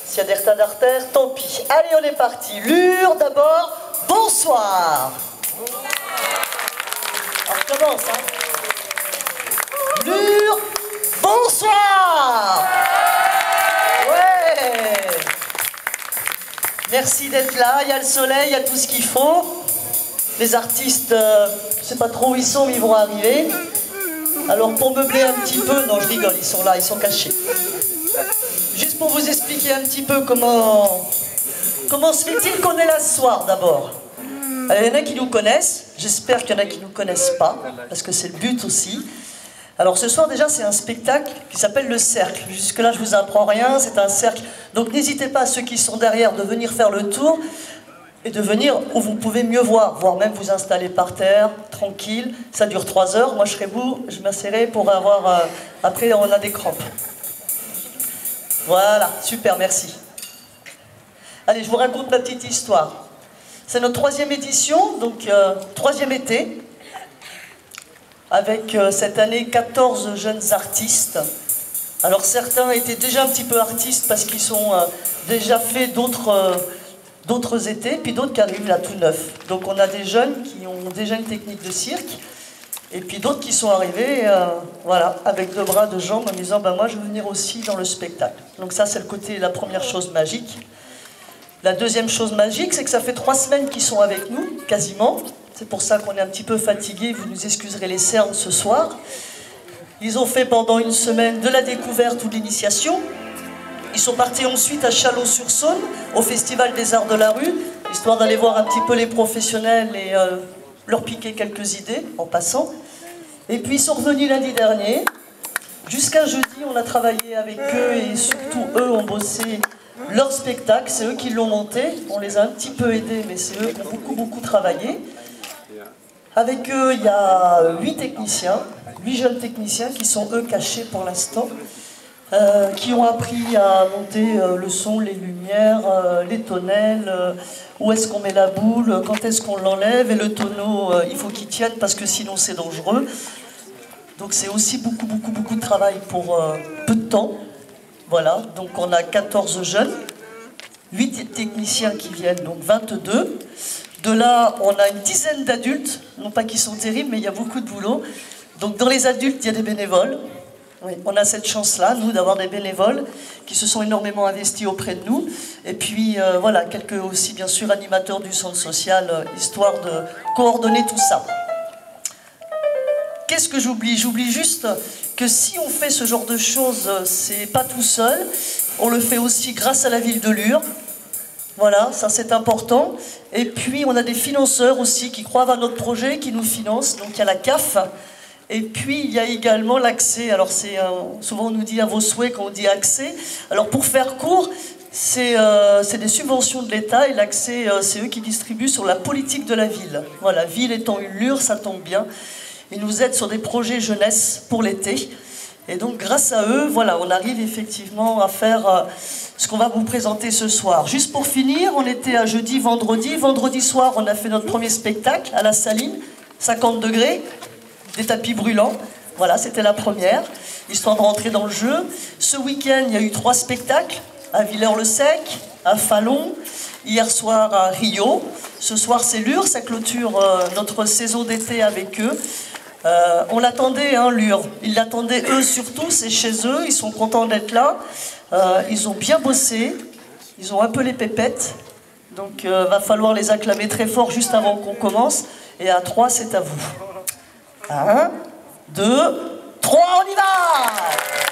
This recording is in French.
S'il y a des retards d'artère, tant pis. Allez, on est parti. Lure d'abord. Bonsoir. Alors, je commence, hein. Lure. Bonsoir. Ouais. Merci d'être là. Il y a le soleil, il y a tout ce qu'il faut. Les artistes, je ne sais pas trop où ils sont, mais ils vont arriver. Alors, pour meubler un petit peu, non, je rigole, ils sont là, ils sont cachés. Juste pour vous expliquer un petit peu comment se fait-il qu'on est là ce soir d'abord. Il y en a qui nous connaissent, j'espère qu'il y en a qui ne nous connaissent pas, parce que c'est le but aussi. Alors ce soir déjà c'est un spectacle qui s'appelle Le Cercle. Jusque là je vous apprends rien, c'est un cercle. Donc n'hésitez pas, ceux qui sont derrière, de venir faire le tour et de venir où vous pouvez mieux voir, voire même vous installer par terre, tranquille. Ça dure 3 heures, moi je serai vous, je m'asserai pour avoir... après on a des crampes. Voilà, super, merci. Allez, je vous raconte ma petite histoire. C'est notre 3e édition, donc 3e été, avec cette année 14 jeunes artistes. Alors certains étaient déjà un petit peu artistes parce qu'ils ont déjà fait d'autres étés, puis d'autres qui arrivent là tout neuf. Donc on a des jeunes qui ont déjà une technique de cirque, et puis d'autres qui sont arrivés, voilà, avec 2 bras, 2 jambes, en me disant, ben moi je veux venir aussi dans le spectacle. Donc ça c'est la première chose magique. La deuxième chose magique, c'est que ça fait 3 semaines qu'ils sont avec nous, quasiment. C'est pour ça qu'on est un petit peu fatigués, vous nous excuserez les cernes ce soir. Ils ont fait pendant 1 semaine de la découverte ou de l'initiation. Ils sont partis ensuite à Châlons-sur-Saône, au Festival des Arts de la Rue, histoire d'aller voir un petit peu les professionnels et leur piquer quelques idées en passant. Et puis ils sont revenus lundi dernier. Jusqu'à jeudi, on a travaillé avec eux et surtout eux ont bossé leur spectacle. C'est eux qui l'ont monté. On les a un petit peu aidés, mais c'est eux qui ont beaucoup travaillé. Avec eux, il y a 8 techniciens, 8 jeunes techniciens qui sont eux cachés pour l'instant, qui ont appris à monter le son, les lumières, les tonnelles, où est-ce qu'on met la boule, quand est-ce qu'on l'enlève, et le tonneau, il faut qu'il tienne parce que sinon c'est dangereux. Donc c'est aussi beaucoup de travail pour peu de temps. Voilà, donc on a 14 jeunes, 8 techniciens qui viennent, donc 22. De là, on a une dizaine d'adultes, non pas qu'ils sont terribles, mais il y a beaucoup de boulot. Donc dans les adultes, il y a des bénévoles. Oui, on a cette chance-là, nous, d'avoir des bénévoles qui se sont énormément investis auprès de nous. Et puis, voilà, quelques aussi, bien sûr, animateurs du centre social, histoire de coordonner tout ça. Qu'est-ce que j'oublie? J'oublie juste que si on fait ce genre de choses, c'est pas tout seul. On le fait aussi grâce à la ville de Lure. Voilà, ça c'est important. Et puis, on a des financeurs aussi qui croient à notre projet, qui nous financent. Donc, il y a la CAF. Et puis, il y a également l'accès. Alors, souvent, on nous dit à vos souhaits quand on dit accès. Alors, pour faire court, c'est des subventions de l'État et l'accès, c'est eux qui distribuent sur la politique de la ville. Voilà, ville étant une Lure, ça tombe bien. Ils nous aident sur des projets jeunesse pour l'été. Et donc, grâce à eux, voilà, on arrive effectivement à faire ce qu'on va vous présenter ce soir. Juste pour finir, on était à jeudi, vendredi. Vendredi soir, on a fait notre premier spectacle à la Saline, 50 degrés, des tapis brûlants. Voilà, c'était la première, histoire de rentrer dans le jeu. Ce week-end, il y a eu 3 spectacles, à Villers-le-Sec, à Fallon, hier soir à Rio. Ce soir, c'est Lure, ça clôture notre saison d'été avec eux. On l'attendait, hein, Lure. Ils l'attendaient, eux, surtout, c'est chez eux, ils sont contents d'être là. Ils ont bien bossé, ils ont un peu les pépettes. Donc, va falloir les acclamer très fort juste avant qu'on commence. Et à 3, c'est à vous. 1, 2, 3, on y va!